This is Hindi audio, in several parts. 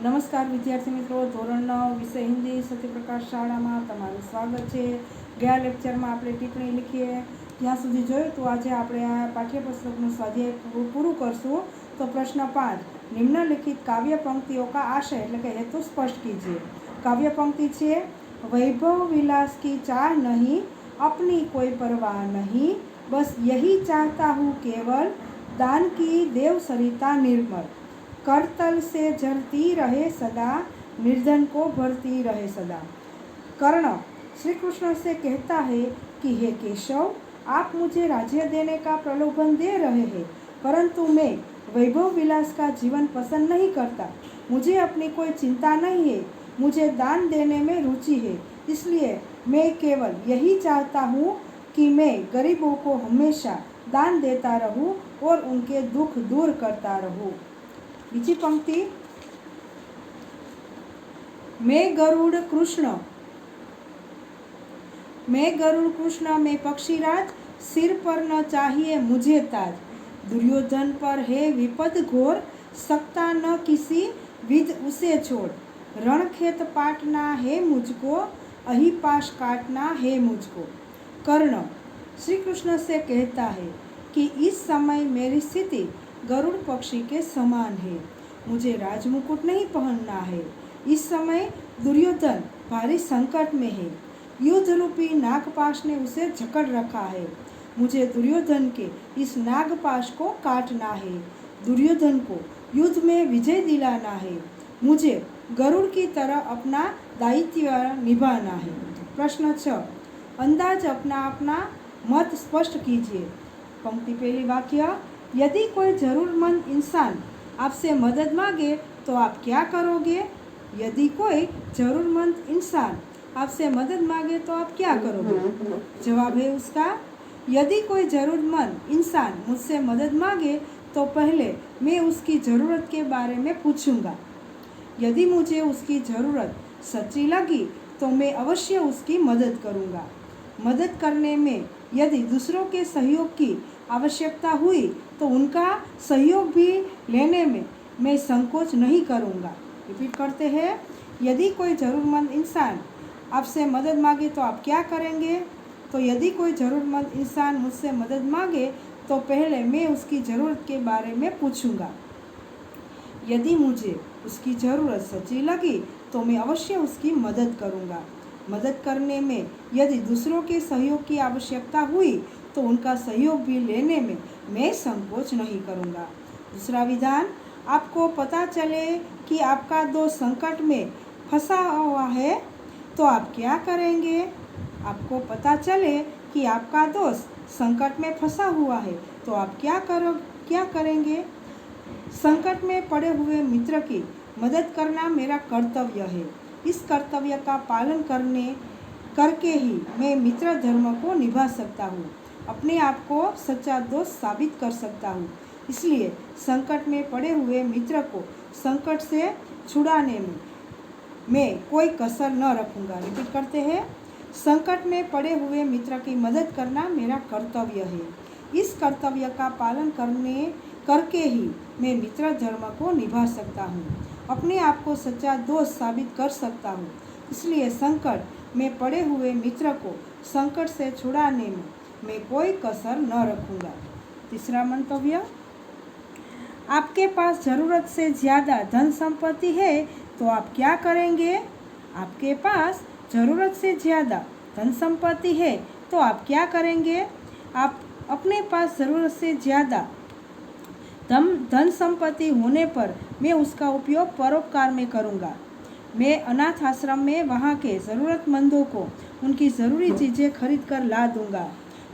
નમસ્કાર વિદ્યાર્થી મિત્રો, ધોરણ 9 વિષય હિન્દી સત્યપ્રકાશ શાળામાં તમારું સ્વાગત છે। ગયા લેક્ચરમાં આપણે ટિપ્પણી લીખીએ ત્યાં સુધી જોયું તો આજે આપણે આ પાઠ્યપુસ્તકનું સ્વાધ્યાય પૂરું કરશું। તો પ્રશ્ન 5, નિમ્નલિખિત काव्य पंक्तियों का आशय એટલે કે हेतु स्पष्ट कीजिए। काव्य पंक्ति છે, वैभव विलास की चाह नहीं, अपनी कोई परवाह नहीं, बस यही चाहता हूँ केवल दान की देव सरिता निर्मल, करतल से झरती रहे सदा, निर्धन को भरती रहे सदा। कर्ण श्री कृष्ण से कहता है कि हे केशव, आप मुझे राज्य देने का प्रलोभन दे रहे हैं, परंतु मैं वैभव विलास का जीवन पसंद नहीं करता। मुझे अपनी कोई चिंता नहीं है, मुझे दान देने में रुचि है, इसलिए मैं केवल यही चाहता हूँ कि मैं गरीबों को हमेशा दान देता रहूँ और उनके दुख दूर करता रहूँ। बीजी पंक्ति, मैं गरुड़ कृष्ण में पक्षीराज, सिर पर न चाहिए मुझे ताज, दुर्योधन पर है विपद घोर, सकता न किसी विध उसे छोड़, रणखेत पाटना है मुझको, अहिपाश काटना है मुझको। कर्ण श्री कृष्ण से कहता है कि इस समय मेरी स्थिति गरुड़ पक्षी के समान है, मुझे राजमुकुट नहीं पहनना है। इस समय दुर्योधन भारी संकट में है, युद्ध रूपी नागपाश ने उसे जकड़ रखा है, मुझे दुर्योधन के इस नागपाश को काटना है, दुर्योधन को युद्ध में विजय दिलाना है, मुझे गरुड़ की तरह अपना दायित्व निभाना है। प्रश्न 6, अंदाज अपना मत स्पष्ट कीजिए। पंक्ति पहली वाक्य, यदि कोई ज़रूरतमंद इंसान आपसे मदद मांगे तो आप क्या करोगे? यदि कोई ज़रूरतमंद इंसान आपसे मदद मांगे तो आप क्या करोगे? जवाब है उसका, यदि कोई ज़रूरतमंद इंसान मुझसे मदद मांगे तो पहले मैं उसकी ज़रूरत के बारे में पूछूंगा। यदि मुझे उसकी ज़रूरत सच्ची लगी तो मैं अवश्य उसकी मदद करूंगा। मदद करने में यदि दूसरों के सहयोग की आवश्यकता हुई तो उनका सहयोग भी लेने में मैं संकोच नहीं करूंगा। रिपीट करते हैं, यदि कोई ज़रूरतमंद इंसान आपसे मदद मांगे तो आप क्या करेंगे? तो यदि कोई ज़रूरतमंद इंसान मुझसे मदद मांगे तो पहले मैं उसकी ज़रूरत के बारे में पूछूंगा। यदि मुझे उसकी ज़रूरत सच्ची लगी तो मैं अवश्य उसकी मदद करूंगा। मदद करने में यदि दूसरों के सहयोग की आवश्यकता हुई तो उनका सहयोग भी लेने में मैं संकोच नहीं करूंगा। दूसरा विधान, आपको पता चले कि आपका दोस्त संकट में फंसा हुआ है तो आप क्या करेंगे? आपको पता चले कि आपका दोस्त संकट में फंसा हुआ है तो आप क्या करेंगे? संकट में पड़े हुए मित्र की मदद करना मेरा कर्तव्य है। इस कर्तव्य का पालन करके ही मैं मित्र धर्म को निभा सकता हूँ, अपने आप को सच्चा दोस्त साबित कर सकता हूँ। इसलिए संकट में पड़े हुए मित्र को संकट से छुड़ाने में मैं कोई कसर न रखूँगा। रिपीट करते हैं, संकट में पड़े हुए मित्र की मदद करना मेरा कर्तव्य है। इस कर्तव्य का पालन करके ही मैं मित्र धर्म को निभा सकता हूँ, अपने आप को सच्चा दोस्त साबित कर सकता हूँ। इसलिए संकट में पड़े हुए मित्र को संकट से छुड़ाने में मैं कोई कसर न रखूँगा। तीसरा मंतव्य, आपके पास ज़रूरत से ज़्यादा धन संपत्ति है तो आप क्या करेंगे? आपके पास ज़रूरत से ज़्यादा धन संपत्ति है तो आप क्या करेंगे? आप अपने पास ज़रूरत से ज़्यादा धन संपत्ति होने पर मैं उसका उपयोग परोपकार में करूँगा। मैं अनाथ आश्रम में वहाँ के ज़रूरतमंदों को उनकी ज़रूरी चीज़ें खरीद कर ला दूँगा,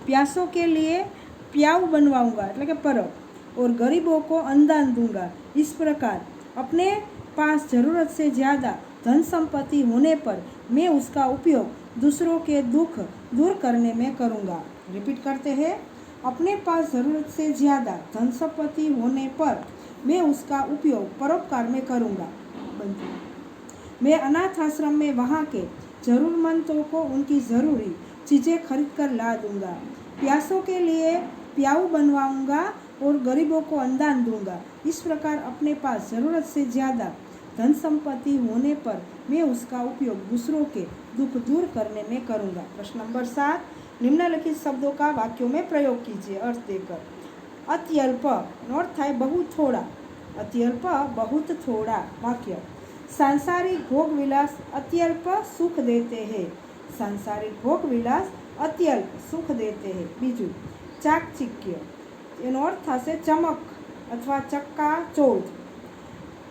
प्यासों के लिए प्याऊ बनवाऊँगा એટલે કે परब, और गरीबों को अन्नदान दूँगा। इस प्रकार अपने पास ज़रूरत से ज़्यादा धन संपत्ति होने पर मैं उसका उपयोग दूसरों के दुख दूर करने में करूँगा। रिपीट करते हैं, अपने पास ज़रूरत से ज़्यादा धन संपत्ति होने पर मैं उसका उपयोग परोपकार में करूँगा। मैं अनाथ आश्रम में वहाँ के ज़रूरतमंदों को उनकी ज़रूरी चीज़ें खरीद कर ला दूँगा, प्यासों के लिए प्याऊ बनवाऊँगा और गरीबों को अन्नदान दूँगा। इस प्रकार अपने पास ज़रूरत से ज़्यादा धन संपत्ति होने पर मैं उसका उपयोग दूसरों के दुख दूर करने में करूँगा। प्रश्न नंबर 7, निम्नलिखित शब्दों का वाक्यों में प्रयोग कीजिए अर्थ देकर। अत्यल्प अर्थ थाय बहुत थोड़ा, अत्यल्प बहुत थोड़ा वाक्य। सांसारिक भोग विलास अत्यल्प सुख देते हैं, सांसारिक भोग विलास अत्यल्प सुख देते हैं। बीजू चाकचिक्य एनो अर्थ थशे चमक अथवा चक्काचौंध।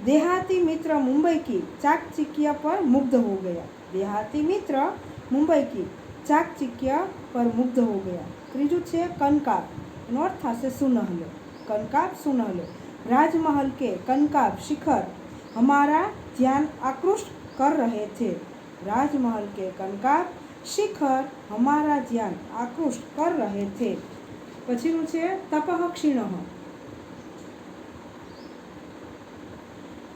देहाती मित्र मुंबई की चाकचिक्य पर मुग्ध हो गया, देहाती मित्र मुंबई की चाकचिक्य पर मुग्ध हो गया। त्रीजू छे कनकाब एनो अर्थ थशे सुनहलो, कनकाब सुनहलो। राजमहल के कनकाब शिखर हमारा ध्यान आकृष्ट कर रहे थे, राजमहल के कनकाब शिखर हमारा ध्यान आकृष्ट कर रहे थे। पछीनु छे तपः क्षीणः,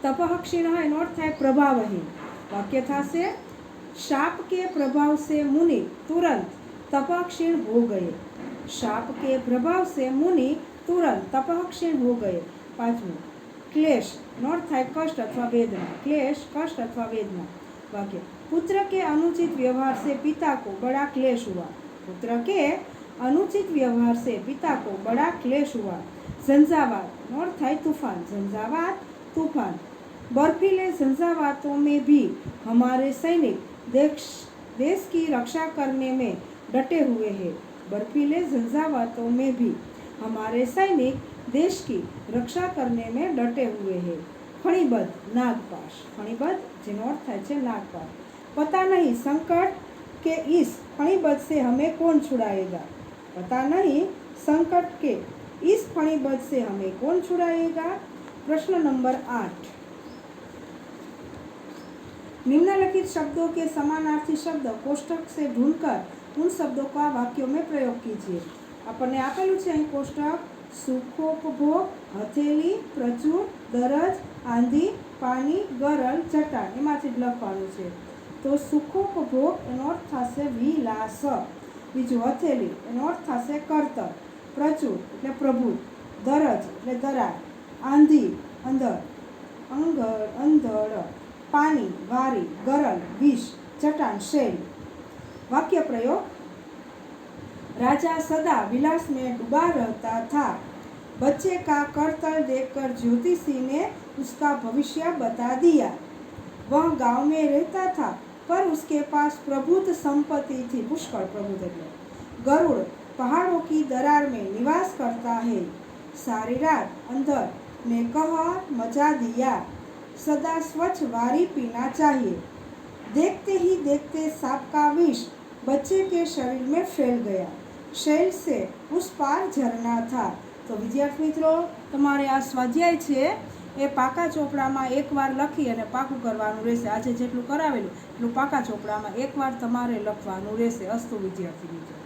तपः क्षीणः एनो अर्थ थाय प्रभावहीन। वाक्य थशे शाप के प्रभाव से मुनि तुरंत तपः क्षीण हो गए, शाप के प्रभाव से मुनि तुरंत तपः क्षीण हो गए। पांचमू क्लेश एनो अर्थ थाय कष्ट अथवा वेदना, क्लेश कष्ट अथवा वेदना। वाक्य पुत्र के अनुचित व्यवहार से पिता को बड़ा क्लेश हुआ, पुत्र के अनुचित व्यवहार से पिता को बड़ा क्लेश हुआ। झंझावात अर्थ थाय तूफान, झंझावात तूफान। बर्फीले झंझावातों में भी हमारे सैनिक देश की रक्षा करने में डटे हुए हैं, बर्फीले झंझावातों में भी हमारे सैनिक देश की रक्षा करने में डटे हुए हैं। फणीबद्ध नागपाश, फणीबद्ध जेनो अर्थ थाय छे नागपाश। पता नहीं संकट के इस फणीबद्ध से हमें कौन छुड़ाएगा, पता नहीं संकट के इस फणीबद्ध से हमें कौन छुड़ाएगा। प्रश्न नंबर 8, निम्नलिखित शब्दों के समानार्थी शब्द कोष्टक से ढूंढकर उन शब्दों का वाक्यों में प्रयोग कीजिए। अपने आपेलू छे અહીં कोष्टक सुखोपभोग, हथेली, प्रचुर, दरज, आंधी, पानी, गरल, चट्टान एमांथी लखवानुं छे। तो सुखोपभोग एनो अर्थ थशे विलास। बीजું हथेली एनो अर्थ थशे कर्तव्य, प्रचुर એટલે प्रभु, दरज એટલે दरार, आंधी अंधड़, अंधड़, पानी वारी, गरल विष, चट्टान शैल। वाक्य प्रयोग। राजा सदा विलास में डूबा रहता था, बच्चे का करतल देखकर ज्योतिषी ने उसका भविष्य बता दिया। वह गांव में रहता था पर उसके पास प्रभुत संपत्ति थी, पुष्कळ प्रभुत એટલે। गरुड़ पहाड़ों की दरार में निवास करता है। सारी रात अंधर ने कहर मचा दिया, सदा स्वच्छ वारी पीना चाहिए। देखते ही देखते सांप का विष बच्चे के शरीर में फैल गया, शैल से उस पार झरना था। तो विद्यार्थी मित्रों, तमारे आ स्वाध्याय छे ए पाका ચોપડામાં એકવાર લખી અને પાકું કરવાનું રહેશે। આજે જેટલું કરાવેલું એટલું પાકા ચોપડામાં એકવાર તમારે લખવાનું રહેશે। અસ્તુ વિદ્યાર્થી મિત્રો।